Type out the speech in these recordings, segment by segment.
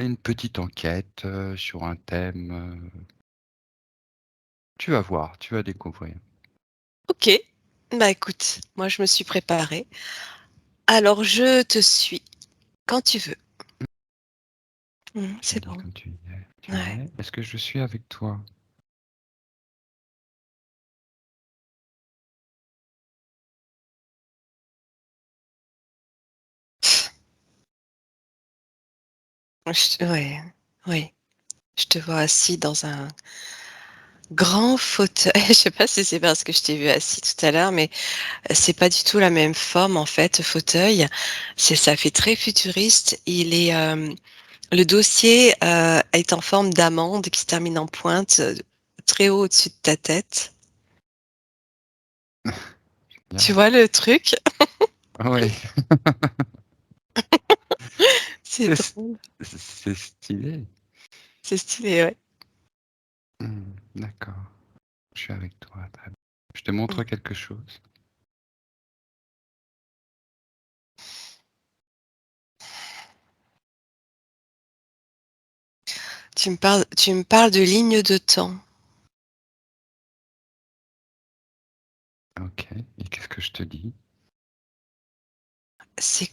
une petite enquête, sur un thème, tu vas voir, tu vas découvrir. OK. Bah, écoute, moi je me suis préparée. Alors je te suis quand tu veux. Tu me C'est dis bon. quand tu y Ouais. es. Est-ce que je suis avec toi? Ouais, oui. Je te vois assis dans un grand fauteuil. Je sais pas si c'est parce que je t'ai vu assis tout à l'heure, mais c'est pas du tout la même forme en fait, fauteuil. Ça fait très futuriste. Le dossier est en forme d'amande qui se termine en pointe, très haut au-dessus de ta tête. Tu Bien. vois le truc? Ouais, C'est c'est drôle. c'est stylé. C'est stylé, ouais. D'accord, je suis avec toi, très bien. Je te Mmh. montre quelque chose. Tu me parles de lignes de temps. OK, et qu'est-ce que je te dis? C'est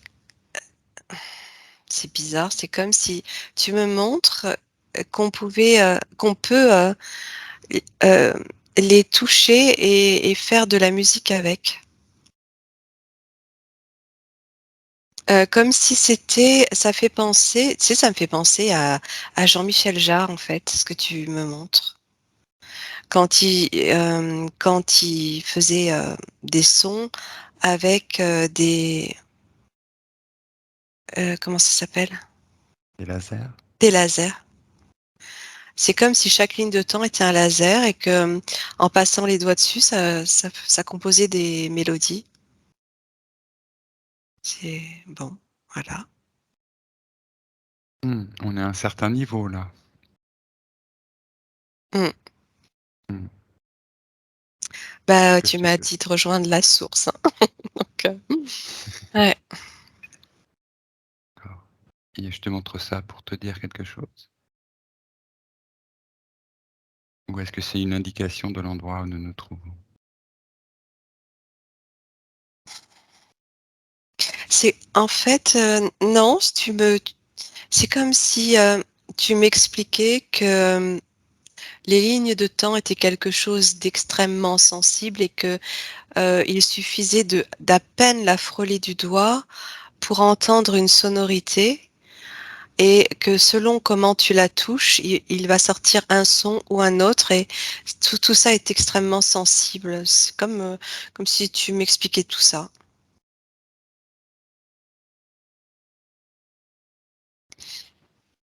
c'est bizarre, c'est comme si tu me montres, qu'on peut, l les toucher et faire de la musique avec. Comme si ça fait penser, tu sais, ça me fait penser à Jean-Michel Jarre, en fait, ce que tu me montres. Quand il faisait, des sons avec, comment ça s'appelle? Des lasers? Des lasers. C'est comme si chaque ligne de temps était un laser et que, en passant les doigts dessus, ça composait des mélodies. C'est bon, voilà. On est à un certain niveau là. Mmh. Mmh. Qu'est-ce Bah, que je tu te m'as dis? dit de rejoindre la source, hein, donc ouais. D'accord, et je te montre ça pour te dire quelque chose? Ou est-ce que c'est une indication de l'endroit où nous nous trouvons? C'est en fait, non, si tu me c'est comme si, tu m'expliquais que, les lignes de temps étaient quelque chose d'extrêmement sensible et que, il suffisait de d'à peine la frôler du doigt pour entendre une sonorité et que selon comment tu la touches, il va sortir un son ou un autre et tout ça est extrêmement sensible. C'est comme si tu m'expliquais tout ça.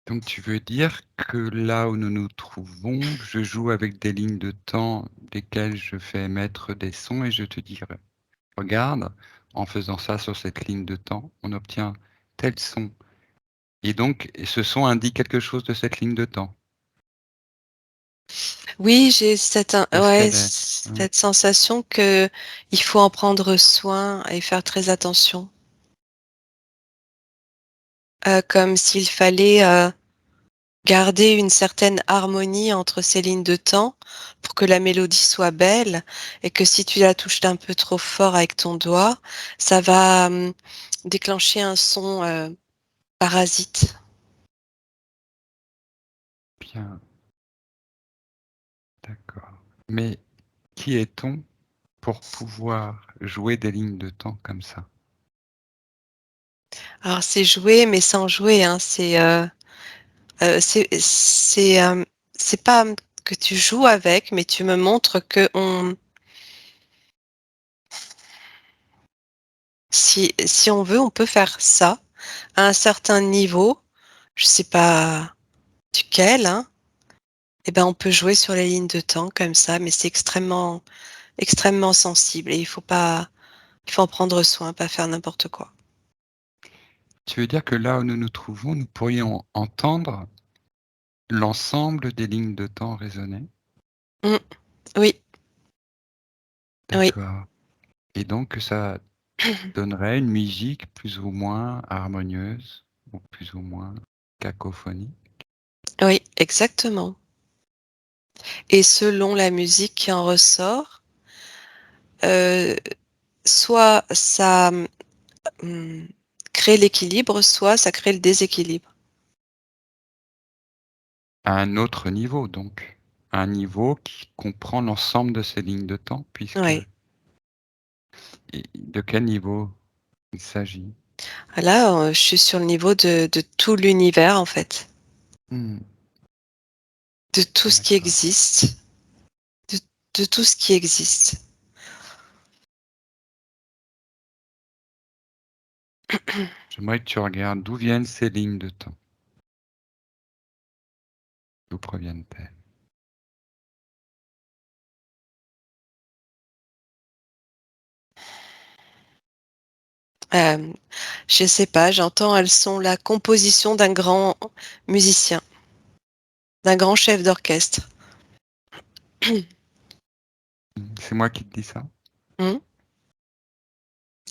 Donc tu veux dire que là où nous nous trouvons, je joue avec des lignes de temps desquelles je fais émettre des sons et je te dis: «Regarde, en faisant ça sur cette ligne de temps, on obtient tel son», et donc ce son indique quelque chose de cette ligne de temps? Oui, j'ai Qu'est-ce ouais, qu'elle est? Hein? cette sensation que il faut en prendre soin et faire très attention. Comme s'il fallait, garder une certaine harmonie entre ces lignes de temps pour que la mélodie soit belle et que si tu la touches d'un peu trop fort avec ton doigt, ça va, déclencher un son, parasite. Bien, d'accord. Mais qui est-on pour pouvoir jouer des lignes de temps comme ça? Alors c'est jouer, mais sans jouer, hein, c'est pas, que tu joues avec, mais tu me montres qu'on si on veut, on peut faire ça à un certain niveau, je sais pas duquel, hein, et ben, on peut jouer sur les lignes de temps comme ça, mais c'est extrêmement, extrêmement sensible et il faut en prendre soin, pas faire n'importe quoi. Tu veux dire que là où nous nous trouvons, nous pourrions entendre l'ensemble des lignes de temps résonner? Mmh. Oui, oui. D'accord, et donc ça donnerait une musique plus ou moins harmonieuse ou plus ou moins cacophonie. Oui, exactement. Et selon la musique qui en ressort, heu, soit ça, mmh, crée l'équilibre, soit ça crée le déséquilibre. À un autre niveau donc. Un niveau qui comprend l'ensemble de ces lignes de temps puisque Ouais. et de quel niveau il s'agit? Là, je suis sur le niveau de tout l'univers, en fait, Mmh, de tout ce qui d'accord. existe, de de tout ce qui existe. J'aimerais que tu regardes d'où viennent ces lignes de temps. D'où proviennent-elles? Hem, je sais pas, j'entends, elles sont la composition d'un grand musicien, d'un grand chef d'orchestre. Mmh, c'est moi qui te dis ça? Mmh,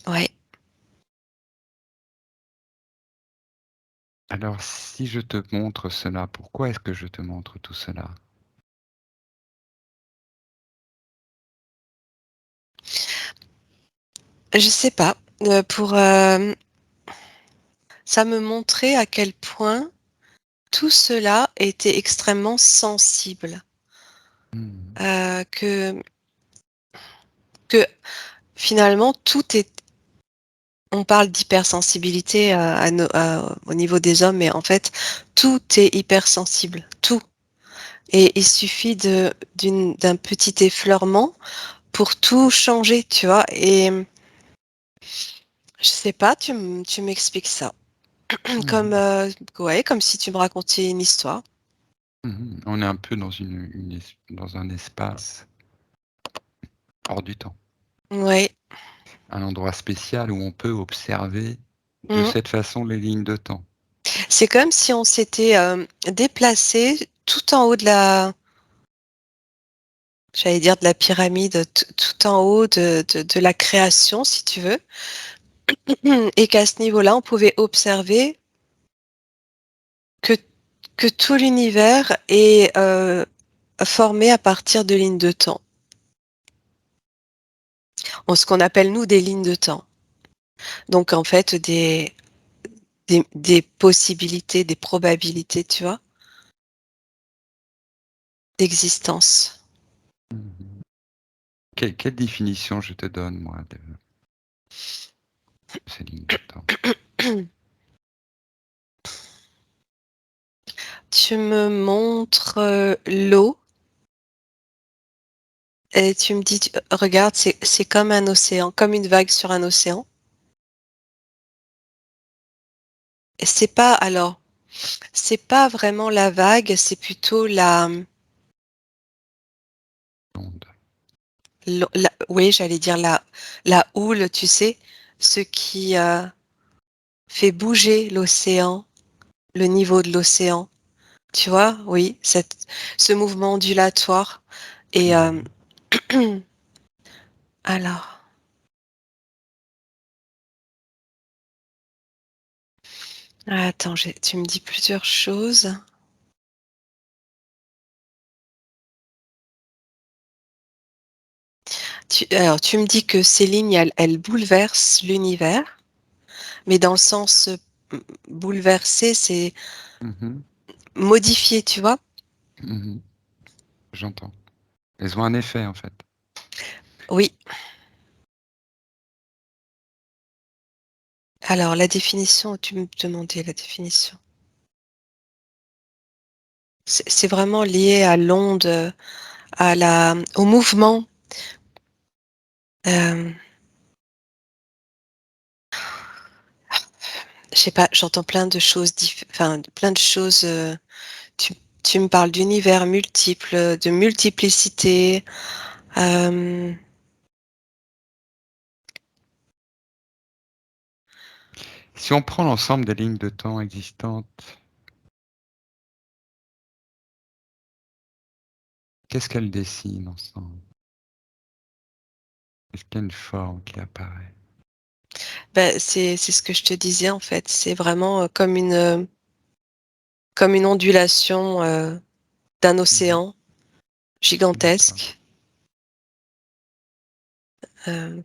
ouais. Alors si je te montre cela, pourquoi est-ce que je te montre tout cela? Je sais pas, pour, ça me montrait à quel point tout cela était extrêmement sensible, Mmh. que finalement tout est on parle d'hypersensibilité, au niveau des hommes, mais en fait, tout est hypersensible, tout, et il suffit d'un petit effleurement pour tout changer, tu vois? Et je sais pas, tu m'expliques ça comme, Mmh. ouais, comme si tu me racontais une histoire. Mmh. On est un peu dans dans un espace hors du temps. Ouais. Un endroit spécial où on peut observer de Mmh. cette façon les lignes de temps. C'est comme si on s'était, déplacés tout en haut de la j'allais dire de la pyramide, tout en haut de la création, si tu veux, et qu'à ce niveau-là, on pouvait observer que tout l'univers est, formé à partir de lignes de temps. En ce qu'on appelle nous des lignes de temps. Donc en fait des possibilités, des probabilités, tu vois? D'existence. Mmh. Quelle définition je te donne moi de ces lignes de temps? Tu me montres, l'eau et tu me dis: «Regarde, c'est comme un océan, comme une vague sur un océan». Et c'est pas vraiment la vague, c'est plutôt Onde. la oui, j'allais dire la houle, tu sais? Ce qui, fait bouger l'océan, le niveau de l'océan, tu vois? Oui, ce mouvement ondulatoire et Mmh. alors, attends, tu me dis plusieurs choses. Tu me dis que ces lignes, elles bouleversent l'univers, mais dans le sens, bouleverser, c'est Mmh. modifier, tu vois? Mmh. J'entends. Elles ont un effet en fait. Oui. Alors la définition, tu me demandais la définition. C'est vraiment lié à l'onde, au mouvement, hem, je sais pas, j'entends plein de choses enfin plein de choses, tu me parles d'univers multiples, de multiplicité, hem, Si on prend l'ensemble des lignes de temps existantes, qu'est-ce qu'elles dessinent ensemble? Est-ce qu'il y a une forme qui apparaît? c'est ce que je te disais en fait, c'est vraiment, comme une ondulation, d'un Mmh. océan D'accord. gigantesque,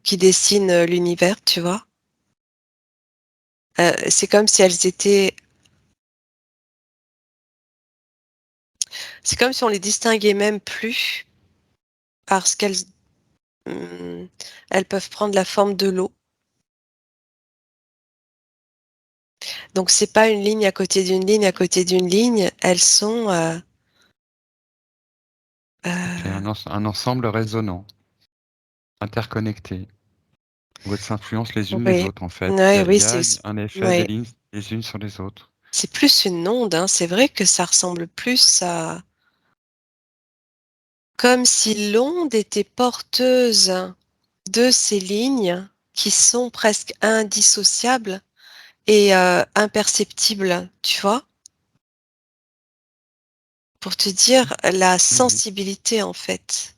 qui dessine, l'univers, tu vois? C'est comme si elles étaient c'est comme si on les distinguait même plus parce mmh, elles peuvent prendre la forme de l'eau. Donc c'est pas une ligne à côté d'une ligne, à côté d'une ligne, elles sont, OK, heu un ensemble résonnant, interconnecté, où elles s'influencent les unes les oui, autres, en fait. ouais, oui, Il y a un effet des ouais, lignes les unes sur les autres. c'est plus une onde, hein. C'est vrai que ça ressemble plus à comme si l'onde était porteuse de ces lignes qui sont presque indissociables et imperceptibles, tu vois? Pour te dire la Oui, oui. sensibilité, en fait,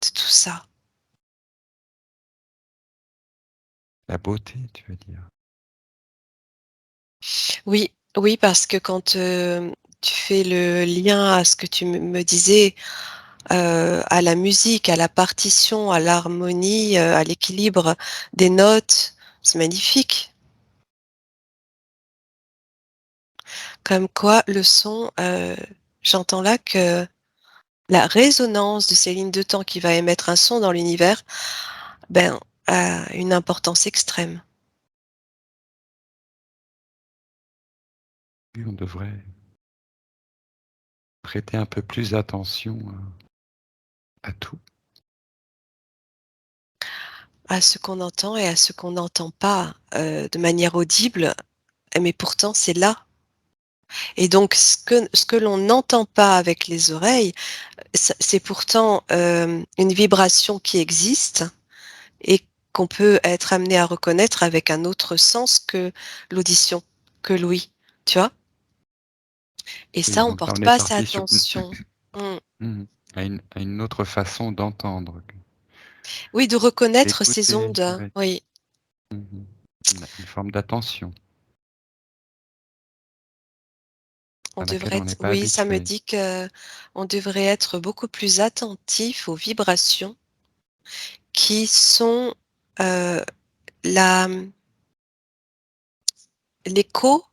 de tout ça. La beauté, tu veux dire? Oui, oui, parce que quand, tu fais le lien à ce que tu me disais, à la musique, à la partition, à l'harmonie, à l'équilibre des notes, c'est magnifique. Comme quoi le son, j'entends là que la résonance de ces lignes de temps qui va émettre un son dans l'univers, ben, a une importance extrême. Oui, on devrait prêter un peu plus attention à tout. À ce qu'on entend et à ce qu'on n'entend pas, de manière audible, mais pourtant c'est là. Et donc ce que l'on n'entend pas avec les oreilles, c'est pourtant, une vibration qui existe et qu'on peut être amené à reconnaître avec un autre sens que l'audition, que l'ouïe, tu vois? Et Oui, ça, on donc là, porte on est pas assez parti sur attention. Mmh. mmh à une autre façon d'entendre, Oui, de reconnaître ces d'écouter, ondes, ouais. oui. Mmh. Une forme d'attention On à laquelle devrait on être n'est pas oui, ça me habitué. dit que on devrait être beaucoup plus attentif aux vibrations qui sont, heu, la l'écho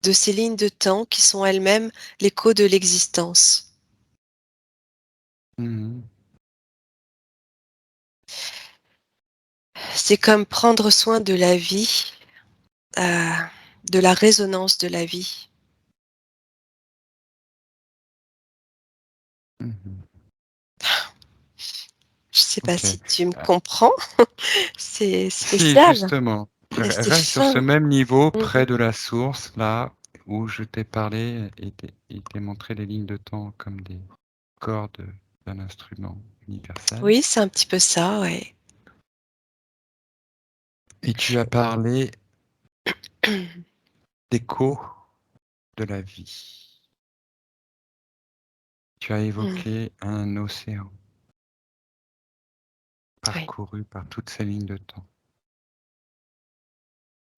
de ces lignes de temps qui sont elles-mêmes l'écho de l'existence. Mmh. C'est comme prendre soin de la vie, de la résonance de la vie. Mmh. Je sais pas OK. si tu me Ah, comprends? C'est si spécial justement, et c'est reste sur ce fin. même niveau, Mmh. près de la source, là où je t'ai parlé et t'ai montré les lignes de temps comme des cordes d'un instrument universel. Oui, c'est un petit peu ça, ouais. Et tu as parlé d'écho de la vie. Tu as Mmh. évoqué un océan Oui, parcouru par toutes ces lignes de temps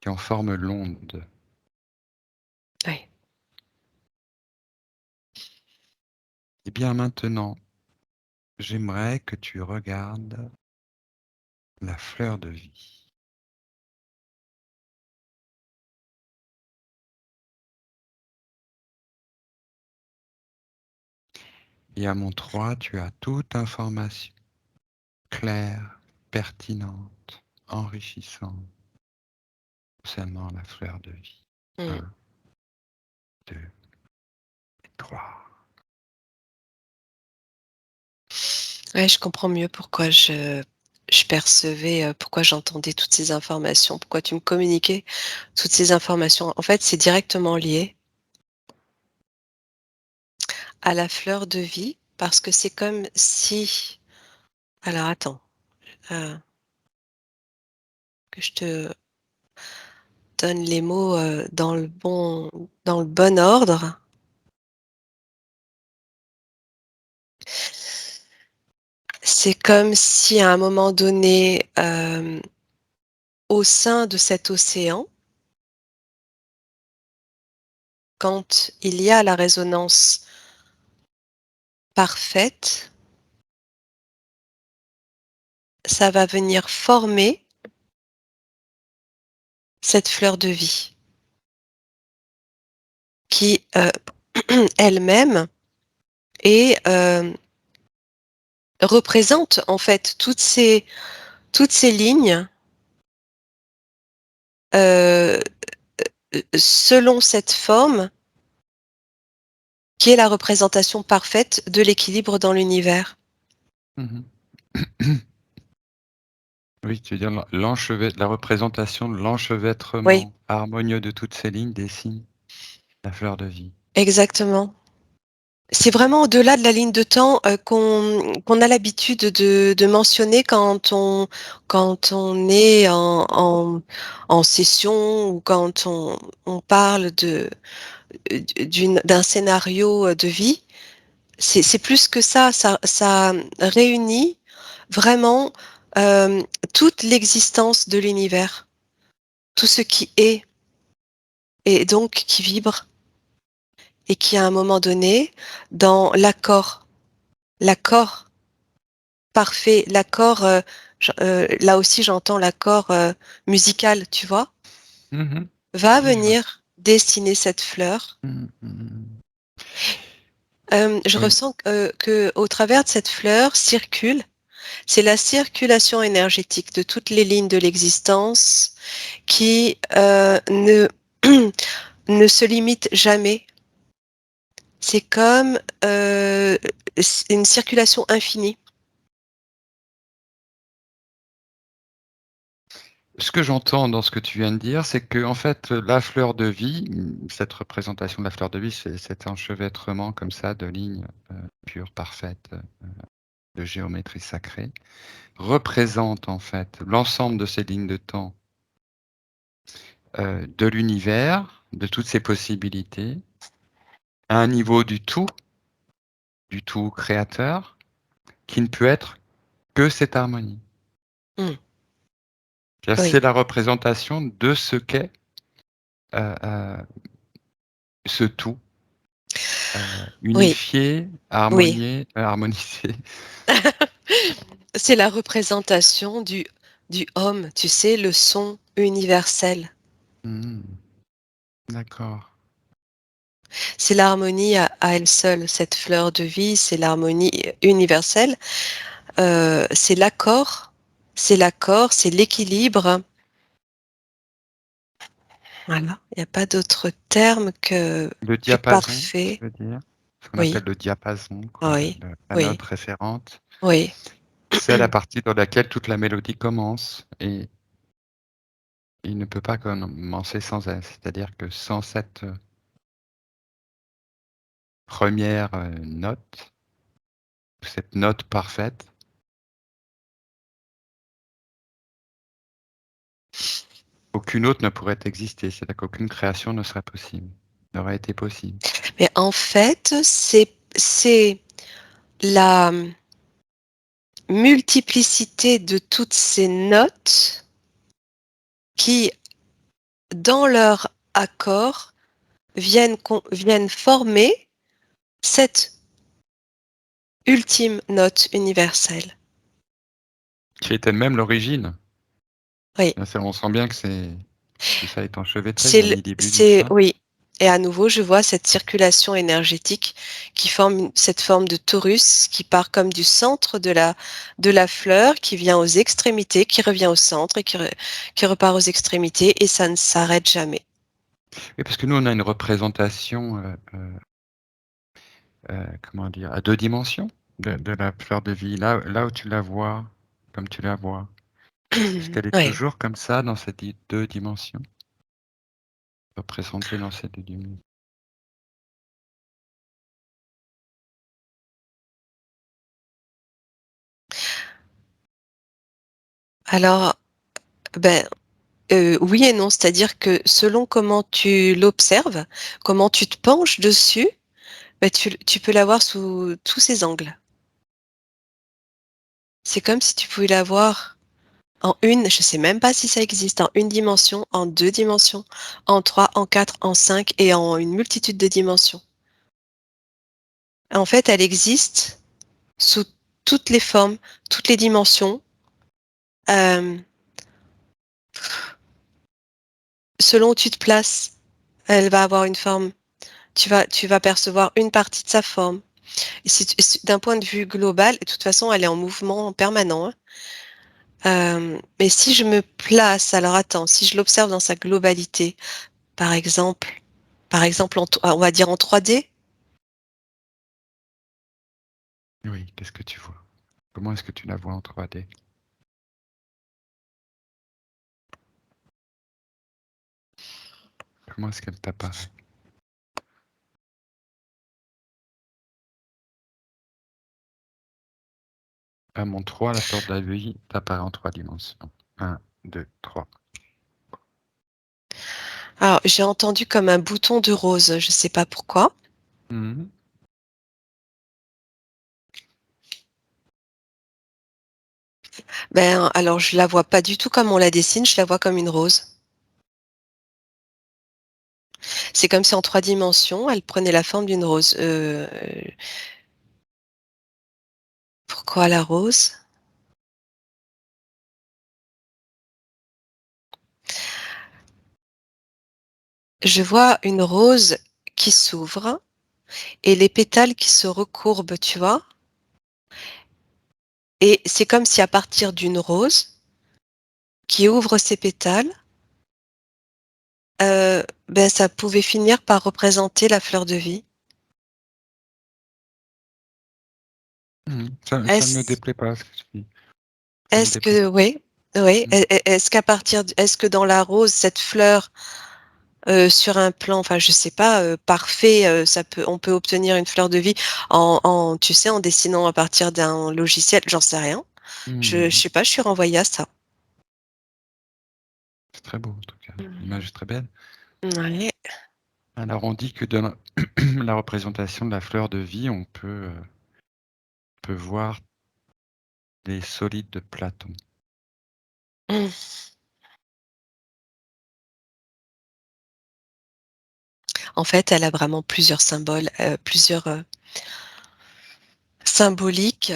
qui en forment l'onde. oui. Eh bien maintenant, j'aimerais que tu regardes la fleur de vie. Et à mon 3, tu as toute information claire, pertinente, enrichissante concernant la fleur de vie. Mmh. Un, 2, 3. Ouais, je comprends mieux pourquoi je percevais, pourquoi j'entendais toutes ces informations, pourquoi tu me communiquais toutes ces informations. En fait, c'est directement lié à la fleur de vie parce que c'est comme si alors attends, heu, que je te donne les mots, dans le bon ordre. C'est comme si à un moment donné, au sein de cet océan quand il y a la résonance parfaite, ça va venir former cette fleur de vie qui, elle-même est, représente en fait toutes ces lignes, heu, selon cette forme qui est la représentation parfaite de l'équilibre dans l'univers. Mmh. Oui, tu veux dire la représentation de Oui, l'enchevêtrement harmonieux de toutes ces lignes dessine la fleur de vie. exactement. C'est vraiment au-delà de la ligne de temps, qu'on a l'habitude de mentionner quand on est en session ou quand on parle d'un scénario, de vie. C'est plus que ça, ça réunit vraiment, hem, toute l'existence de l'univers, tout ce qui est et donc qui vibre et qui, à un moment donné, dans l'accord parfait, l'accord, là aussi j'entends l'accord, musical, tu vois? Mmh. Va Oui, je vois. venir dessiner cette fleur. Mmh, mmh. Je Oui. ressens qu'au travers de cette fleur c'est la circulation énergétique de toutes les lignes de l'existence qui, ne ne se limite jamais. C'est comme, c une circulation infinie. Ce que j'entends dans ce que tu viens de dire, c'est que en fait, la fleur de vie, cette représentation de la fleur de vie, c'est cet enchevêtrement comme ça de lignes, pures, parfaites, de géométrie sacrée, représente en fait l'ensemble de ces lignes de temps, de l'univers, de toutes ses possibilités, à un niveau du tout créateur, qui ne peut être que cette harmonie. Mmh, C'est-à-dire, oui, c'est la représentation de ce qu'est, heu, ce tout, oui, unifié, oui. harmonisé. C'est la représentation du Om, tu sais, le son universel. Mmh. D'accord. C'est l'harmonie à elle seule, cette fleur de vie, c'est l'harmonie universelle, c'est l'accord, c'est l'équilibre. Voilà, il y a pas d'autre terme que Le plus diapason, tu parfait. veux dire? Ce qu'on appelle Oui, le diapason, quoi, oui, la oui, note référente. oui. C'est la partie dans laquelle toute la mélodie commence et il ne peut pas commencer sans elle. C'est-à-dire que sans cette, 1re, note, cette note parfaite, aucune autre ne pourrait exister. C'est-à-dire qu'aucune création ne serait possible, n'aurait été possible. Mais en fait, c'est la multiplicité de toutes ces notes qui, dans leur accord, viennent former cette ultime note universelle. Qui est elle-même l'origine. Oui, On sent bien que tout ça est enchevêtré, il y c'est a un le nidiblu du c'est ça. oui, et à nouveau, je vois cette circulation énergétique qui forme cette forme de torus qui part comme du centre de la fleur, qui vient aux extrémités, qui revient au centre et qui repart aux extrémités et ça ne s'arrête jamais. Oui, parce que nous, on a une représentation, comment dire? À 2 dimensions de la fleur de vie. Là où tu la vois, comme tu la vois, est-ce qu'elle est Oui. toujours comme ça dans ces 2 dimensions? Représentée dans ces 2 dimensions? Alors, ben, oui et non, c'est-à-dire que selon comment tu l'observes, comment tu te penches dessus, bah, tu peux l'avoir sous tous ses angles. C'est comme si tu pouvais la voir je sais même pas si ça existe, en une dimension, en deux dimensions, en trois, en quatre, en cinq et en une multitude de dimensions. En fait, elle existe sous toutes les formes, toutes les dimensions. Euh, Selon où tu te places, elle va avoir une forme. Tu vas percevoir une partie de sa forme. Et d'un point de vue global, de toute façon, elle est en mouvement permanent, hein. Mais si je me place, alors attends, si je l'observe dans sa globalité, par exemple, on va dire en 3D. Oui, qu'est-ce que tu vois? Comment est-ce que tu la vois en 3D? Comment est-ce qu'elle t'apparaît? À mon 3, la fleur de la vie t'apparaît en 3 dimensions. 1, 2, 3. Alors, j'ai entendu comme un bouton de rose, je sais pas pourquoi. Mhm. Ben, alors je la vois pas du tout comme on la dessine, je la vois comme une rose. C'est comme si en 3 dimensions, elle prenait la forme d'une rose. Pourquoi la rose? Je vois une rose qui s'ouvre et les pétales qui se recourbent, tu vois? Et c'est comme si à partir d'une rose qui ouvre ses pétales, ben ça pouvait finir par représenter la fleur de vie. Ça ne me Est-ce déplaît pas ce que tu dis. Ça me est-ce déplaît que pas. oui, oui, Mm. est-ce que dans la rose, cette fleur, sur un plan, enfin je sais pas, parfait, on peut obtenir une fleur de vie tu sais, en dessinant à partir d'un logiciel, j'en sais rien. Je Mhm. sais pas, je suis renvoyée à ça. C'est très beau en tout cas. L'image est très belle. Ouais. Alors on dit que dans la, la représentation de la fleur de vie, on peut voir des solides de Platon. Mmh. En fait, elle a vraiment plusieurs symboles, plusieurs, symboliques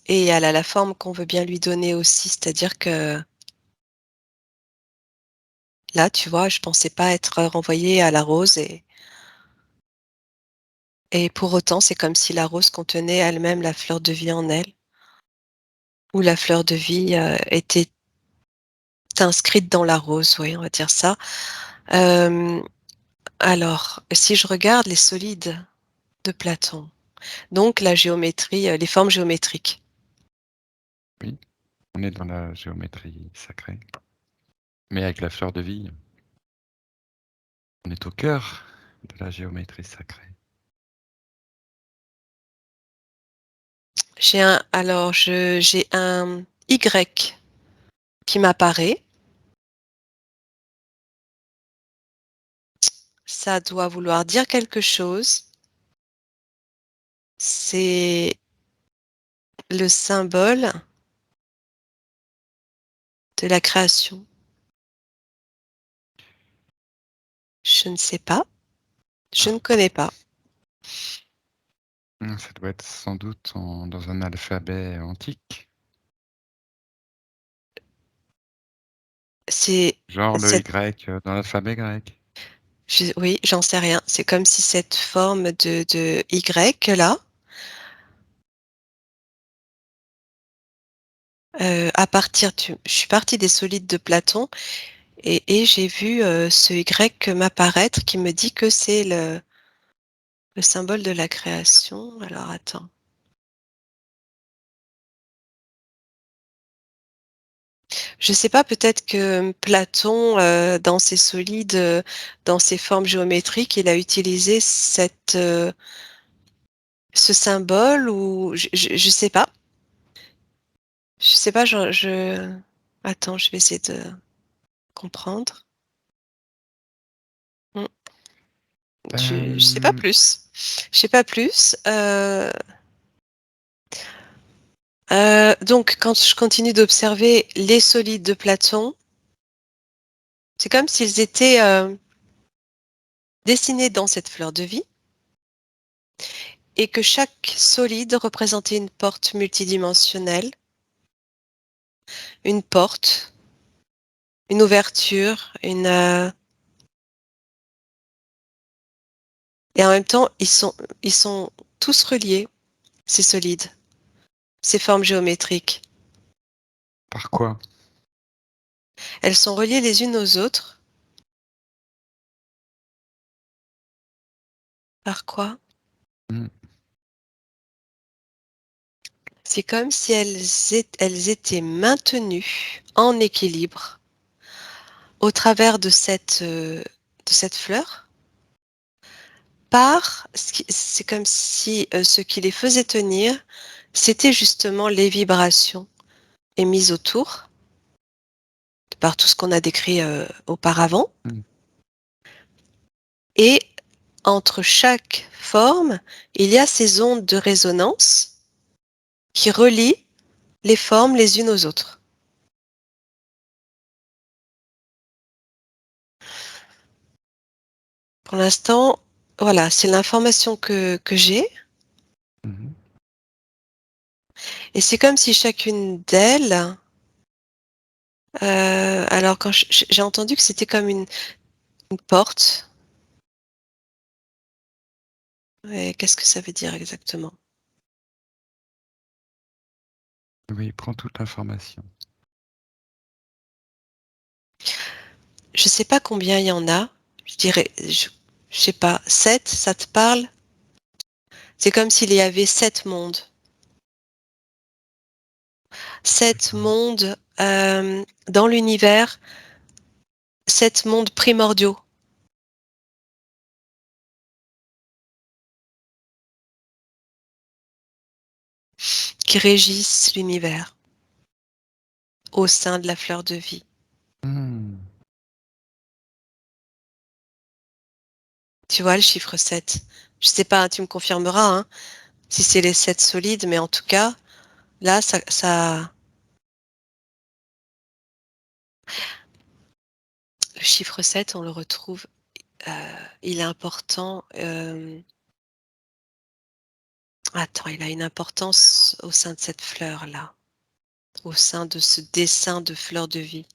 et elle a la forme qu'on veut bien lui donner aussi. C'est-à-dire que là, tu vois, je pensais pas être renvoyée à la rose et pour autant, c'est comme si la rose contenait elle-même la fleur de vie en elle, ou la fleur de vie, était inscrite dans la rose, oui, on va dire ça. Hem, alors, si je regarde les solides de Platon, donc la géométrie, les formes géométriques. Oui, on est dans la géométrie sacrée. Mais avec la fleur de vie, on est au cœur de la géométrie sacrée. J'ai un Y qui m'apparaît. Ça doit vouloir dire quelque chose. C'est le symbole de la création. Je ne sais pas, je ne connais pas. Ça doit être sans doute dans un alphabet antique, C'est genre le cette Y dans l'alphabet grec. Oui, j'en sais rien. C'est comme si cette forme de Y là, je suis partie des solides de Platon et j'ai vu, ce Y m'apparaître qui me dit que c'est le symbole de la création. Alors attends. Je sais pas, peut-être que Platon, dans ses solides, dans ses formes géométriques, il a utilisé ce symbole ou je sais pas. Je sais pas, attends, je vais essayer de comprendre. Mmh, je sais pas Euh, plus. Je sais pas plus, Donc quand je continue d'observer les solides de Platon, c'est comme s'ils étaient, dessinés dans cette fleur de vie et que chaque solide représentait une porte multidimensionnelle, une porte, une ouverture, et en même temps, ils sont tous reliés, ces solides, ces formes géométriques. Par quoi? Elles sont reliées les unes aux autres. Par quoi? Mmh. C'est comme si elles étaient maintenues en équilibre au travers de cette fleur, par c'est comme si, ce qui les faisait tenir, c'était justement les vibrations émises autour, par tout ce qu'on a décrit, auparavant, Mmh. et entre chaque forme, il y a ces ondes de résonance qui relient les formes les unes aux autres. Pour l'instant, voilà, c'est l'information que j'ai, Mmh. et c'est comme si chacune d'elles, alors quand j'ai entendu que c'était comme une porte. Ouais, qu'est-ce que ça veut dire exactement? Oui, prends toute l'information. Je sais pas combien il y en a. Je dirais, je sais pas, 7, ça te parle? C'est comme s'il y avait 7 mondes. 7 D'accord. mondes, dans l'univers, 7 mondes primordiaux qui régissent l'univers au sein de la fleur de vie. Mmh. Tu vois le chiffre 7? Je sais pas, tu me confirmeras, hein, si c'est les 7 solides, mais en tout cas, là, le chiffre 7, on le retrouve, il est important, attends, il a une importance au sein de cette fleur-là, au sein de ce dessin de fleur de vie.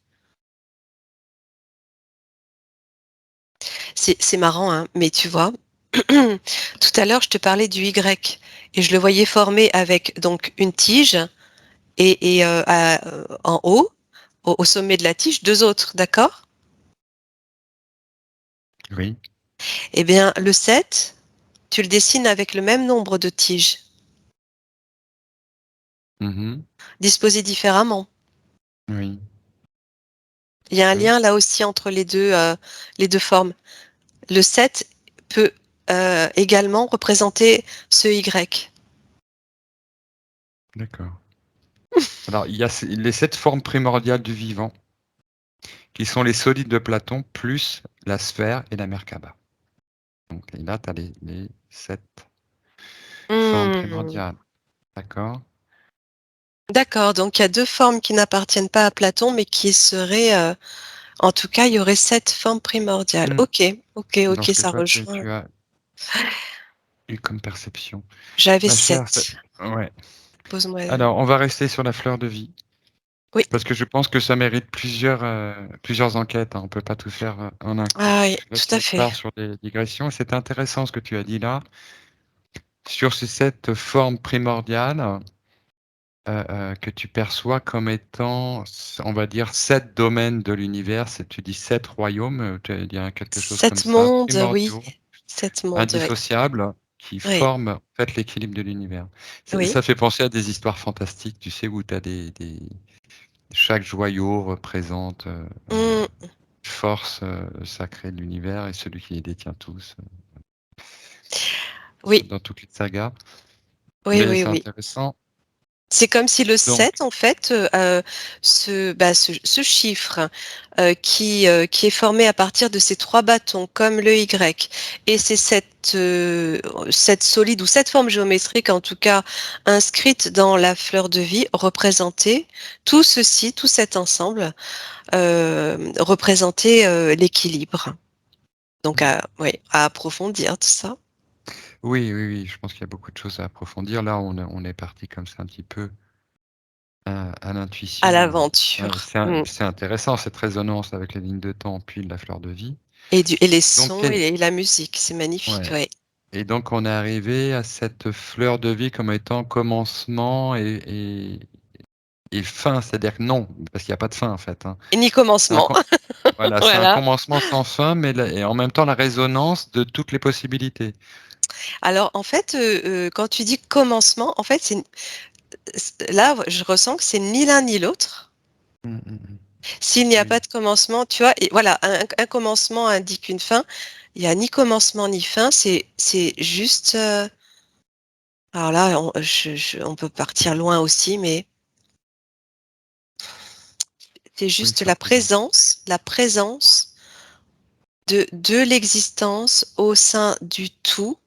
C'est marrant, hein, mais tu vois, tout à l'heure, je te parlais du Y et je le voyais formé avec donc une tige en haut, au sommet de la tige, 2 autres, d'accord? Oui. Eh bien, le 7, tu le dessines avec le même nombre de tiges, Mmh. disposées différemment. Oui. Il y a un Peu. lien là aussi entre les 2 formes. Le 7 peut, également représenter ce Y. D'accord. Alors, il y a les 7 formes primordiales du vivant, qui sont les solides de Platon, plus la sphère et la Merkaba. Donc et là, tu as les 7 formes Mmh. primordiales. D'accord? D'accord, donc il y a 2 formes qui n'appartiennent pas à Platon, mais qui seraient, en tout cas, il y aurait 7 formes primordiales. Mmh. OK, OK, Dans OK, ce que ça toi, rejoint. tu as eu comme perception. J'avais Ma chère, 7. ouais. Pose-moi Alors, on va rester sur la fleur de vie, oui. parce que je pense que ça mérite plusieurs enquêtes, hein. On peut pas tout faire, en un coup. Ah oui, Là, tout à tu fait. pars sur des digressions. C'est intéressant ce que tu as dit là, sur ces 7 formes primordiales, que tu perçois comme étant, on va dire 7 domaines de l'univers. C'est tu dis 7 royaumes, il y a quelque chose comme 7 ça, mondes, oui, primordiaux, 7 mondes, oui. indissociables, qui Oui, forment, en fait, l'équilibre de l'univers. oui. Ça fait penser à des histoires fantastiques, tu sais, où tu as des chaque joyau représente, Mmh, force, sacrée de l'univers et celui qui les détient tous, oui, dans toute les sagas. oui, Mais oui, c'est oui. intéressant. C'est comme si le Donc 7 en fait, ce chiffre, qui est formé à partir de ces 3 bâtons comme le Y et c'est cette solide ou cette forme géométrique en tout cas inscrite dans la fleur de vie représentait tout ceci, tout cet ensemble, représentait, l'équilibre. Donc oui, à approfondir tout ça. oui, oui, oui, je pense qu'il y a beaucoup de choses à approfondir. Là, on est parti comme ça un petit peu à À l'intuition, l'aventure. Mmh. c'est intéressant cette résonance avec les lignes de temps, puis la fleur de vie. Et les Donc sons quel et la musique, c'est magnifique, ouais oui. et donc on est arrivé à cette fleur de vie comme étant commencement et fin, c'est-à-dire que non, parce qu'il y a pas de fin en fait, hein. Et ni C'est un commencement. com Voilà, c'est un Voilà. commencement sans fin, mais la et en même temps la résonance de toutes les possibilités. Alors en fait, quand tu dis commencement, en fait, là, je ressens que c'est ni l'un ni l'autre. Mmh, mmh mh. S'il n'y a pas Oui, de commencement, tu vois? Et voilà, un commencement indique une fin. Il y a ni commencement ni fin, c'est juste, alors là, on peut partir loin aussi, mais c'est oui, juste certainement. la présence de l'existence au sein du tout,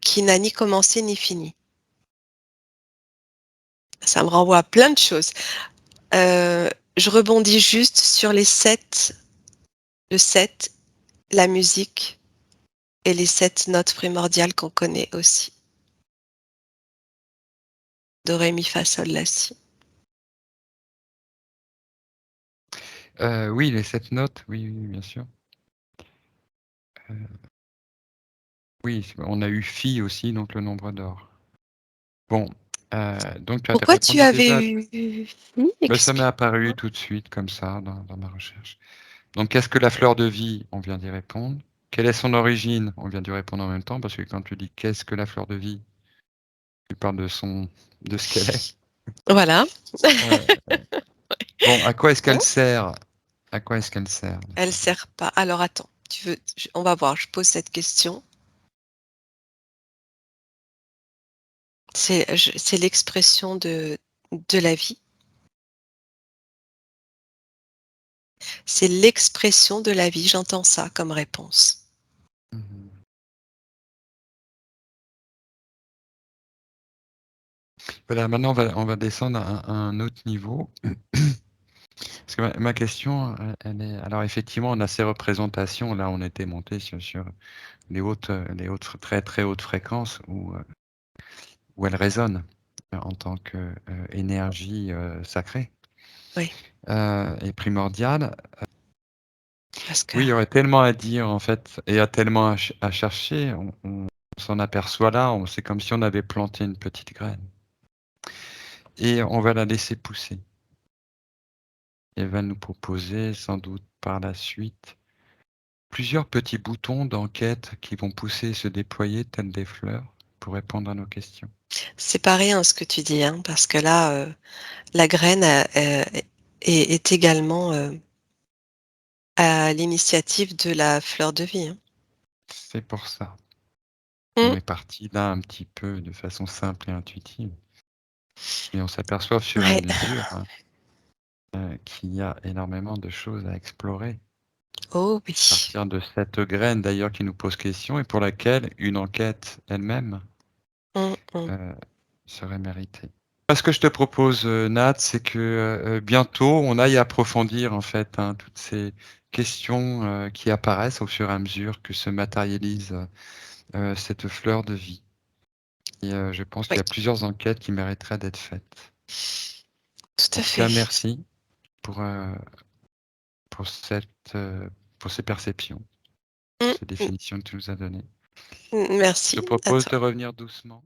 qui n'a ni commencé ni fini. Ça me renvoie à plein de choses. Je rebondis juste sur le 7, la musique et les 7 notes primordiales qu'on connaît aussi. Do, ré, mi, fa, sol, la, si. Oui, les 7 notes, oui, oui, bien sûr. Heu, oui, on a eu Fi aussi, donc le nombre d'or. Bon, donc tu as Pourquoi tu répondu avais déjà eu ça m'est apparu explique-moi? tout de suite comme ça dans ma recherche. Donc qu'est-ce que la fleur de vie? On vient d'y répondre. Quelle est son origine? On vient d'y répondre en même temps parce que quand tu dis: «Qu'est-ce que la fleur de vie?» tu parles de ce qu'elle est. Voilà. Heu, bon, à quoi est-ce qu'elle Bon, sert? À quoi est-ce qu'elle sert la elle fleur de vie? sert pas. Alors attends, tu veux on va voir, je pose cette question. C'est l'expression de la vie. C'est l'expression de la vie, j'entends ça comme réponse. Mmh mh. Voilà, maintenant on va descendre à un autre niveau. Parce que ma question, elle est alors effectivement, on a ces représentations, là, on était monté sur les hautes très, très hautes fréquences où elles résonnent en tant que, énergie, sacrée, Oui, et primordiale. parce que Oui, il y aurait tellement à dire, en fait, et à tellement à chercher. On s'en aperçoit là, c'est comme si on avait planté une petite graine et on va la laisser pousser. Elle va nous proposer sans doute par la suite plusieurs petits boutons d'enquête qui vont pousser et se déployer tels des fleurs pour répondre à nos questions. c'est pas rien ce que tu dis, hein, parce que là, la graine, est également, à l'initiative de la fleur de vie, hein. C'est pour ça. On Mmh. est parti là un petit peu de façon simple et intuitive, mais on s'aperçoit au fur et à Ouais. mesure, qu'il y a énormément de choses à explorer. Oh À oui. partir de cette graine d'ailleurs qui nous pose question et pour laquelle une enquête elle-même, Mmh mh. heu, serait méritée. Ce que je te propose, Nat, c'est que, bientôt on aille approfondir en fait, hein, toutes ces questions, qui apparaissent au fur et à mesure que se matérialise, cette fleur de vie et je pense qu'il Oui, y a plusieurs enquêtes qui mériteraient d'être faites. tout En à tout cas, fait. merci pour, pour cette, pour ces perceptions, pour Mmh ces mh. définitions que tu nous as données. Je te Merci à propose toi. de revenir doucement.